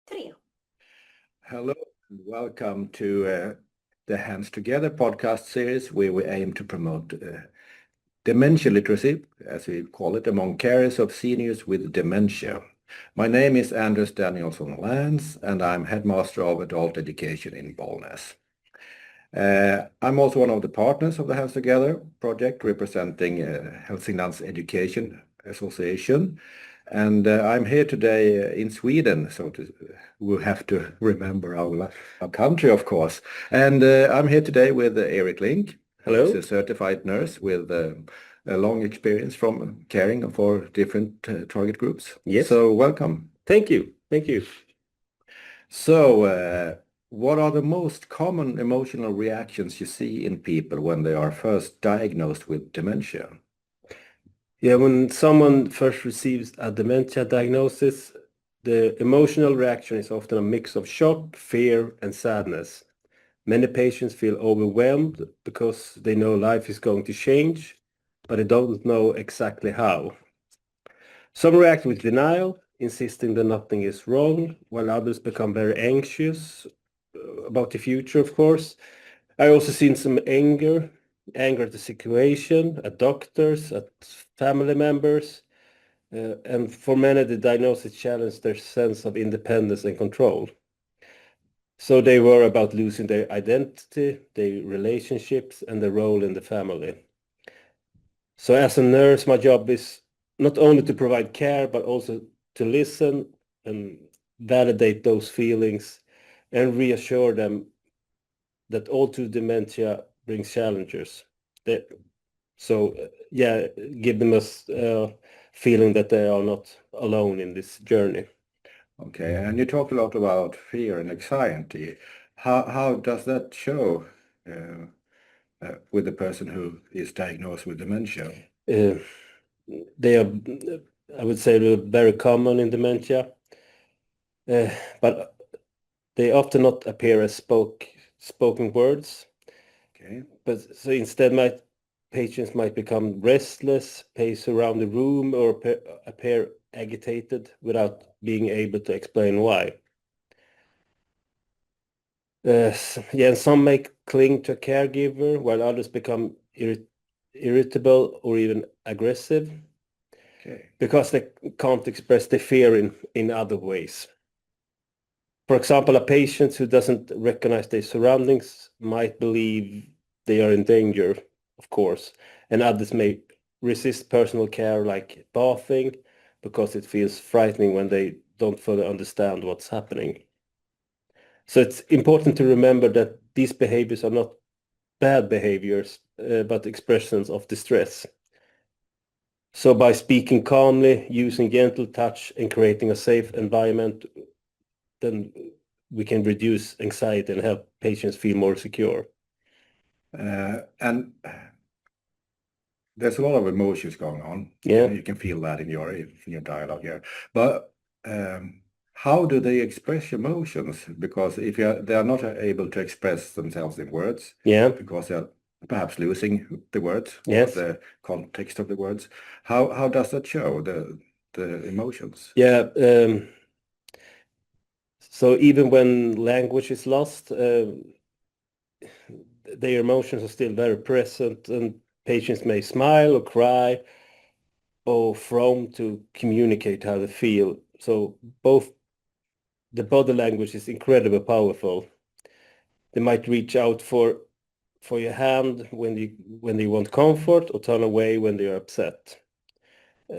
Tre. Hello and welcome to the Hands Together podcast series where we aim to promote dementia literacy, as we call it, among carers of seniors with dementia. My name is Anders Danielsson Lantz and I'm headmaster of adult education in Bollnäs. I'm also one of the partners of the Hands Together project representing Hälsingland's Education Association. And I'm here today in Sweden, we have to remember our country, of course. And I'm here today with Eric Link, Hello. who's a certified nurse with a long experience from caring for different target groups. Yes. So welcome. Thank you. Thank you. So what are the most common emotional reactions you see in people when they are first diagnosed with dementia? Yeah, when someone first receives a dementia diagnosis, the emotional reaction is often a mix of shock, fear, and sadness. Many patients feel overwhelmed because they know life is going to change, but they don't know exactly how. Some react with denial, insisting that nothing is wrong, while others become very anxious about the future, of course. I also seen some anger at the situation, at doctors, at family members, and for many the diagnosis challenged their sense of independence and control. So they were about losing their identity, their relationships, and their role in the family. So as a nurse, my job is not only to provide care, but also to listen and validate those feelings and reassure them that all through dementia brings challenges. Give them a feeling that they are not alone in this journey. Okay, and you talk a lot about fear and anxiety. How does that show with the person who is diagnosed with dementia? They are, I would say, very common in dementia, but they often not appear as spoken words. Okay. But so instead, patients might become restless, pace around the room, or appear agitated without being able to explain why. And some may cling to a caregiver, while others become irritable or even aggressive. Okay. Because they can't express their fear in other ways. For example, a patient who doesn't recognize their surroundings might believe they are in danger, of course, and others may resist personal care like bathing because it feels frightening when they don't fully understand what's happening. So it's important to remember that these behaviors are not bad behaviors, but expressions of distress. So by speaking calmly, using gentle touch, and creating a safe environment, then we can reduce anxiety and help patients feel more secure. And there's a lot of emotions going on. Yeah. You can feel that in your dialogue here. But how do they express emotions? Because if they are not able to express themselves in words, Yeah. because they're perhaps losing the words or Yes. the context of the words, how does that show the emotions? Yeah. So even when language is lost, their emotions are still very present, and patients may smile or cry or frown to communicate how they feel. So both the body language is incredibly powerful. They might reach out for your hand when you want comfort, or turn away when they are upset.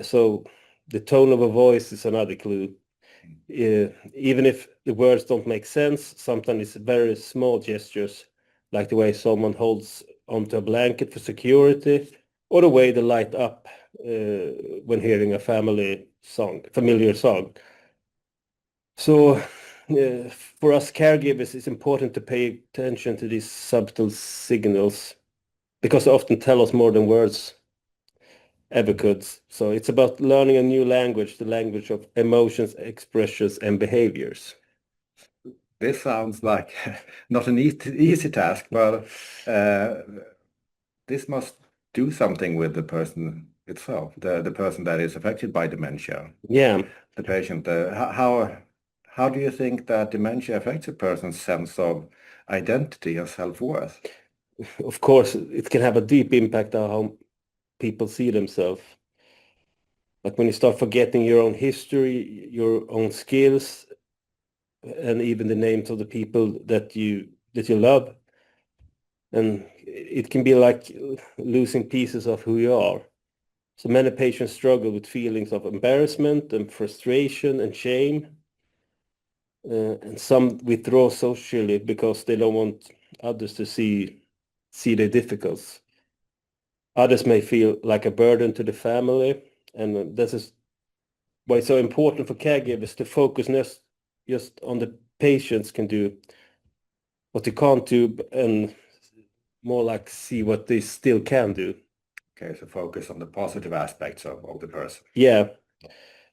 So the tone of a voice is another clue. Even if the words don't make sense, sometimes it's very small gestures, like the way someone holds onto a blanket for security, or the way they light up when hearing a familiar song. So for us caregivers, it's important to pay attention to these subtle signals because they often tell us more than words ever could. So it's about learning a new language, the language of emotions, expressions, and behaviors. This sounds like not an easy task, but this must do something with the person itself, the person that is affected by dementia. Yeah. The patient. how do you think that dementia affects a person's sense of identity and self-worth? Of course, it can have a deep impact on how people see themselves. Like when you start forgetting your own history, your own skills, and even the names of the people that you love, and it can be like losing pieces of who you are. So many patients struggle with feelings of embarrassment and frustration and shame, and some withdraw socially because they don't want others to see their difficulties. Others may feel like a burden to the family, and this is why it's so important for caregivers to focus just on the patients can do, what they can't do, and more like see what they still can do. Okay, so focus on the positive aspects of the person. Yeah.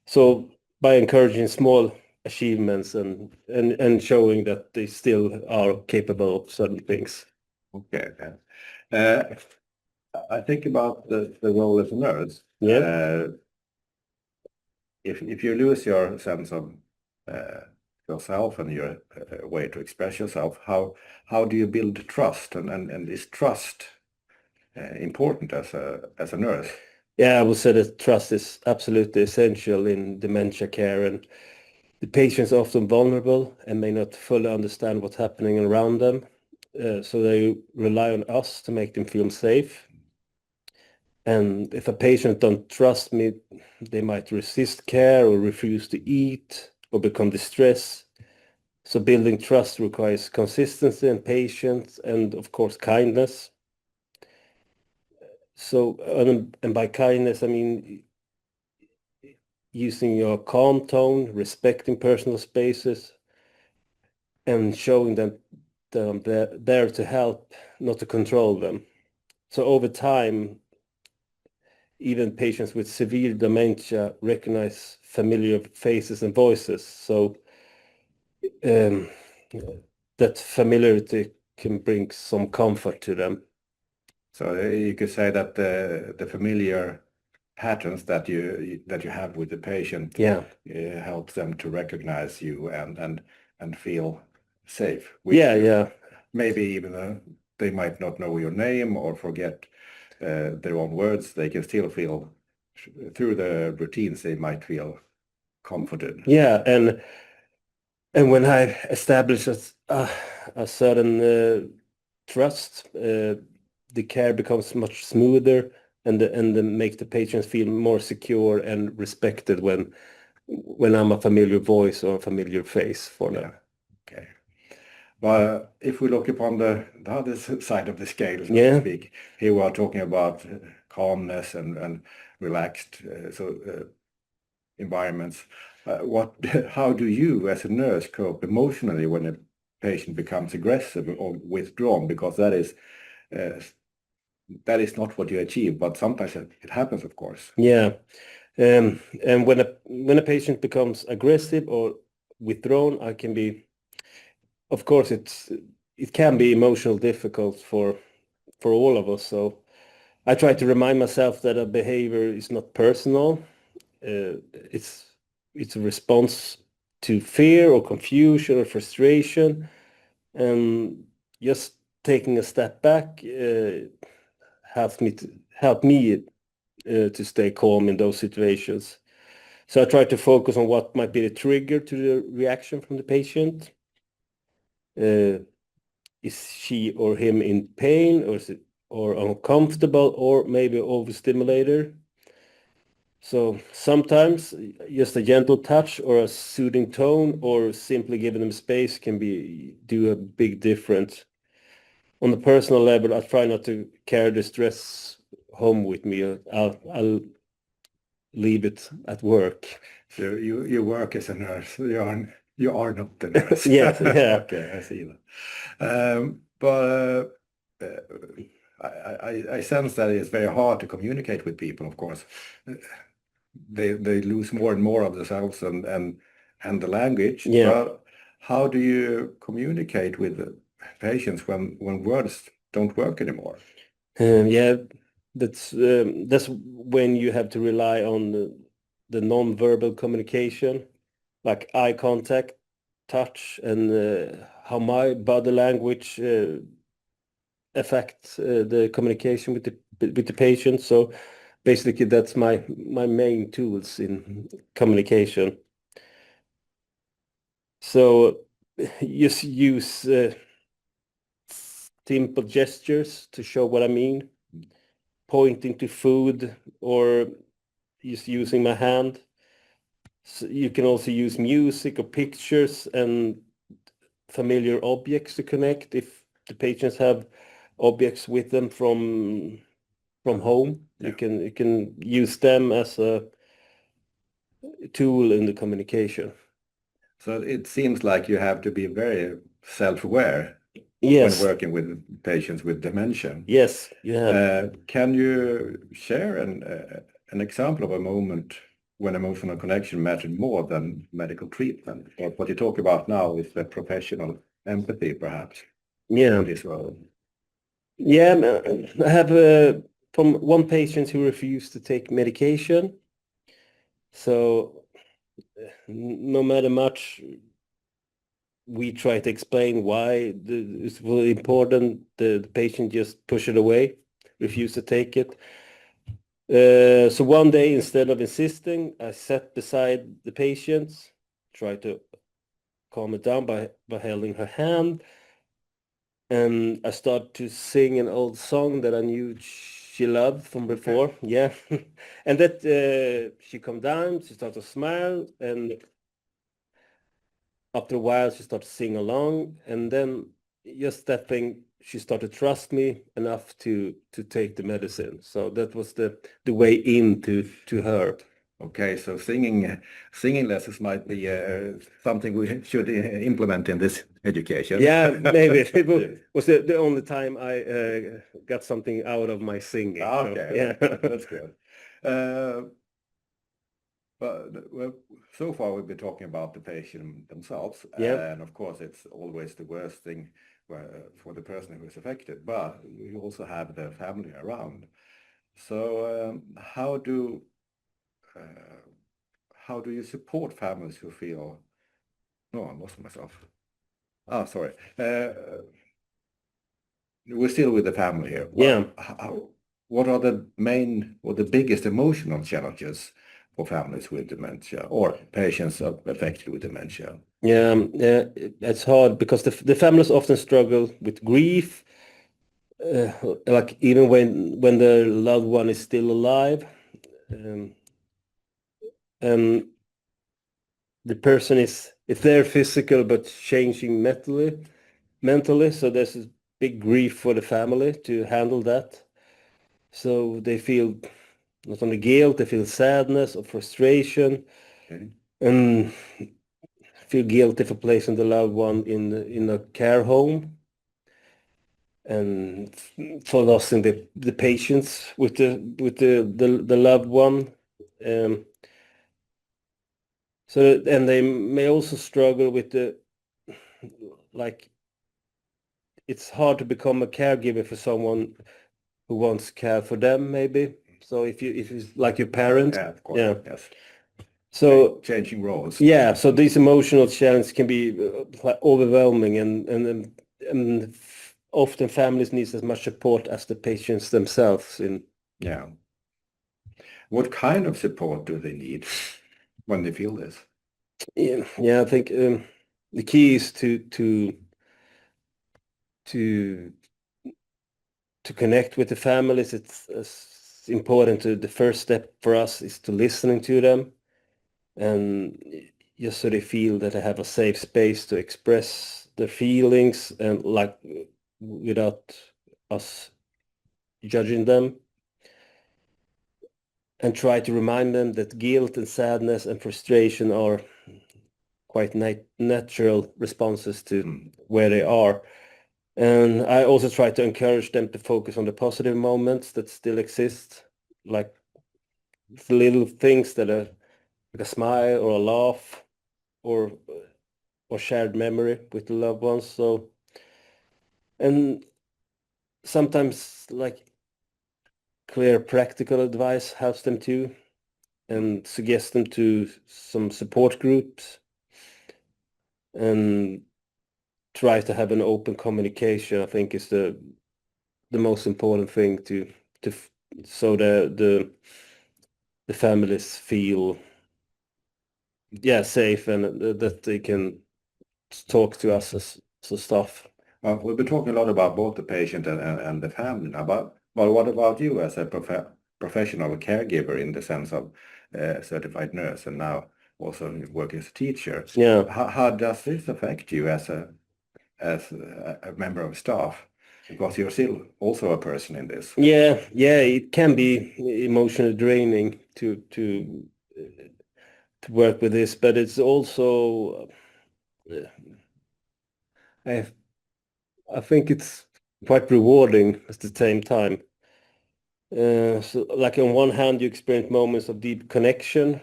So by encouraging small achievements and showing that they still are capable of certain things. Okay, okay. Uh, I think about the role as a nurse. Yeah. If you lose your sense of yourself and your way to express yourself, how do you build trust? And is trust important as a nurse? Yeah, I would say that trust is absolutely essential in dementia care, and the patients are often vulnerable and may not fully understand what's happening around them. So they rely on us to make them feel safe. And if a patient don't trust me, they might resist care or refuse to eat or become distressed. So building trust requires consistency and patience and of course kindness. So and by kindness, I mean using your calm tone, respecting personal spaces, and showing them they're there to help, not to control them. So over time, even patients with severe dementia recognize familiar faces and voices. So um, that familiarity can bring some comfort to them. So you could say that the familiar patterns that you have with the patient Yeah. helps them to recognize you and feel safe with Yeah, you. yeah. Maybe even they might not know your name or forget their own words. They can still feel through the routines. They might feel comforted. Yeah, and when I establish a certain trust, the care becomes much smoother and make the patients feel more secure and respected when I'm a familiar voice or a familiar face for them. Yeah. Okay. But if we look upon the other side of the scale, so Yeah. to speak, here we are talking about calmness and relaxed environments. How do you, as a nurse, cope emotionally when a patient becomes aggressive or withdrawn? Because uh, that is not what you achieve, but sometimes it happens, of course. Yeah. And when a patient becomes aggressive or withdrawn, I can be, of course, it can be emotional difficult for all of us. So I try to remind myself that a behavior is not personal. It's a response to fear or confusion or frustration, and just taking a step back help me to stay calm in those situations. So I try to focus on what might be the trigger to the reaction from the patient. Is she or him in pain, or uncomfortable, or maybe overstimulated? So sometimes just a gentle touch or a soothing tone or simply giving them space can do a big difference. On the personal level, I try not to carry the stress home with me. I'll leave it at work. So you work as a nurse. You are not the nurse. Yes, yeah. Okay, I see that. But I sense that it's very hard to communicate with people, of course. They lose more and more of themselves and the language. Yeah. But how do you communicate with the patients when words don't work anymore? Yeah, that's when you have to rely on the non-verbal communication, like eye contact, touch and how my body language affects the communication with the patient. So basically, that's my main tools in communication. So just use simple gestures to show what I mean, pointing to food or just using my hand. So you can also use music or pictures and familiar objects to connect if the patients have objects with them from home. Yeah. You can use them as a tool in the communication. So it seems like you have to be very self-aware when Yes, working with patients with dementia. yes, you have. Can you share an example of a moment when emotional connection mattered more than medical treatment? Or what you talk about now is the professional empathy, perhaps, Yeah, in this role. yeah. I have from one patient who refused to take medication. So no matter much, we try to explain why it's really important. The patient just push it away, refuse to take it. So one day, instead of insisting, I sat beside the patient, tried to calm it down by holding her hand, and I started to sing an old song that I knew she loved from before. Okay. Yeah, and that she calmed down. She started to smile, and after a while, she started to sing along, and then just that thing, she started to trust me enough to take the medicine. So that was the way into to her. Okay, so singing lessons might be something we should implement in this education. Yeah, maybe it was the only time I got something out of my singing. Okay, So, yeah, that's good. But well, so far we've been talking about the patient themselves, yeah, and of course it's always the worst thing for the person who is affected. But we also have the family around. So uh, how do you support families who feel? No, I lost myself. Ah, sorry. We're still with the family here. yeah. What are the main or the biggest emotional challenges for families with dementia or patients affected with dementia? Yeah, it's hard because the families often struggle with grief, like even when the loved one is still alive, um, and the person is there physical but changing mentally. So there's a big grief for the family to handle that. So they feel not only guilt, they feel sadness or frustration, Okay. and feel guilty for placing the loved one in a care home and for losing the patience with the loved one. Um, so and they may also struggle with the like it's hard to become a caregiver for someone who wants care for them maybe. So if it's like your parent, Yeah, of course. yeah. Yes. So Changing roles. yeah, so these emotional challenges can be like overwhelming and often families need as much support as the patients themselves in. Yeah. What kind of support do they need when they feel this? Yeah, I think the key is to to connect with the families. It's important to the first step for us is to listening to them and just so they feel that they have a safe space to express their feelings and like without us judging them, and try to remind them that guilt and sadness and frustration are quite natural responses to where they are. And I also try to encourage them to focus on the positive moments that still exist, like the little things that are like a smile or a laugh or shared memory with the loved ones. So, and sometimes like clear practical advice helps them too, and suggest them to some support groups. and try to have an open communication. I think is the most important thing to so the families feel safe and that they can talk to us as so stuff. Well, we've been talking a lot about both the patient and the family now, but what about you as a professional caregiver in the sense of certified nurse and now also working as a teacher? Yeah. How does this affect you as a member of staff? Because you're still also a person in this. Yeah, it can be emotionally draining to work with this, but it's also I I think it's quite rewarding at the same time. So like on one hand, you experience moments of deep connection,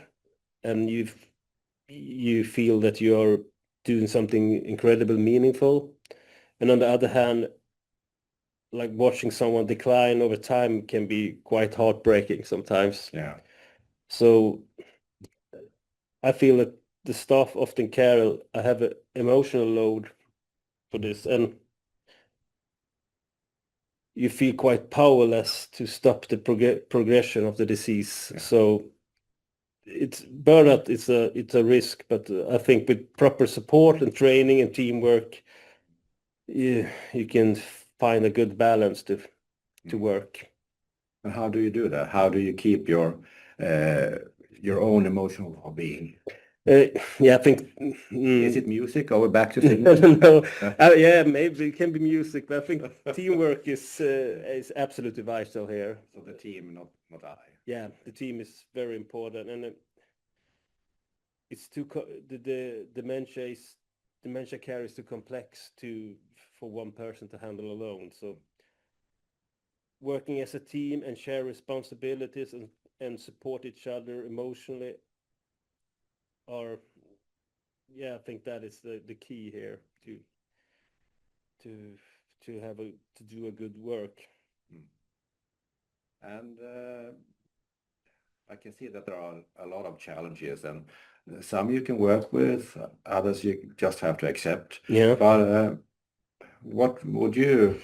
and you feel that you're doing something incredibly meaningful. And on the other hand, like watching someone decline over time can be quite heartbreaking sometimes. Yeah. So I feel that the staff often care. I have an emotional load for this, and you feel quite powerless to stop the progression of the disease. Yeah. So it's burnout. It's a risk, but I think with proper support and training and teamwork, you can find a good balance to work. And how do you do that? How do you keep your own emotional well-being? Yeah, I think. Is it music? Are we back to I singing? don't know. Yeah, maybe it can be music, but I think teamwork is absolutely vital here. So the team, not I. Yeah, the team is very important, and it's the dementia care is too complex for one person to handle alone. So working as a team and share responsibilities and support each other emotionally are, I think that is the key here to do a good work. And I can see that there are a lot of challenges, and some you can work with, others you just have to accept. Yeah. But what would you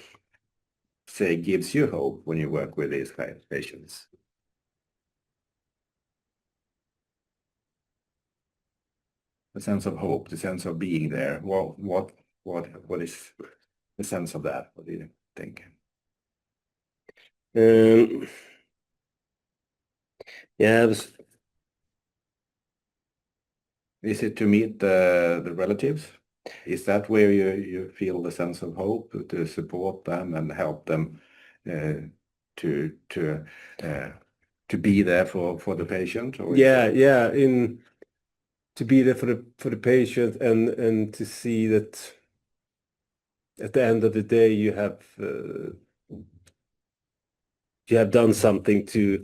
say gives you hope when you work with these kind of patients? The sense of hope, the sense of being there. Well, what is the sense of that? What do you think? Yeah, Is it to meet the relatives? Is that where you feel the sense of hope to support them and help them to be there for the patient? Or to be there for the patient and to see that at the end of the day you have done something to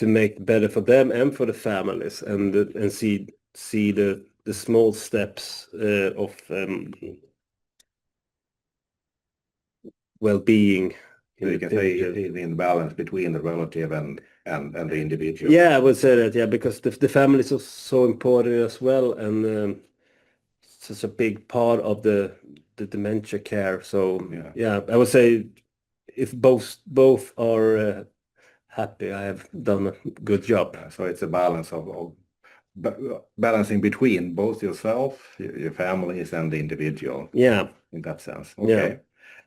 make better for them and for the families, and see the small steps of well-being. So you can say the imbalance between the relative and the individual. Yeah, I would say that. Yeah, because the families are so important as well, and such a big part of the dementia care. So yeah, I would say if both are happy, I have done a good job. So it's a balance of balancing between both yourself, your families, and the individual. Yeah. In that sense. Okay. Yeah.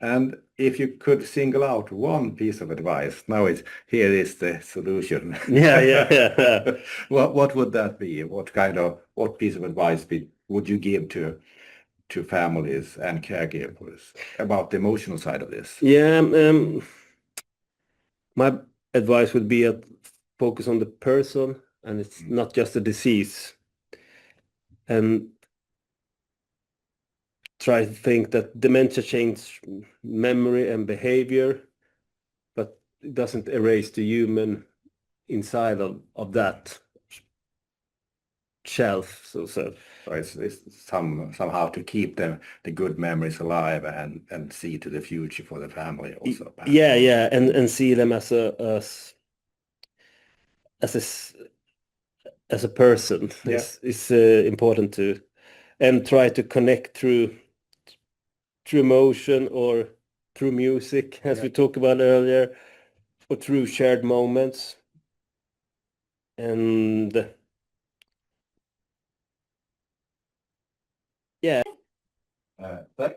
And if you could single out one piece of advice, here is the solution. Yeah. What would that be? What piece of advice would you give to families and caregivers about the emotional side of this? Yeah. My advice would be focus on the person, and it's not just a disease. And try to think that dementia changes memory and behavior, but it doesn't erase the human inside of that shelf. So it's somehow to keep the good memories alive and see to the future for the family also. Perhaps. Yeah, and see them as a person. Yeah. It's important to, and try to connect through emotion or through music, as we talked about earlier, or through shared moments. And yeah. Thank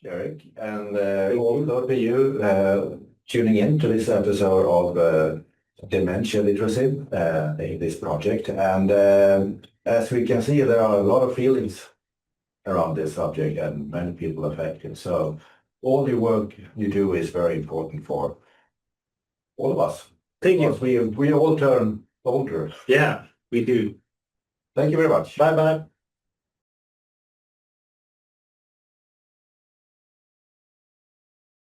you, Eric, and also to you tuning in to this episode of Dementia Literacy in this project. And as we can see, there are a lot of feelings around this subject and many people affected. So all the work you do is very important for all of us. Thank you. Because we all turn older. Yeah, we do. Thank you very much. Bye-bye.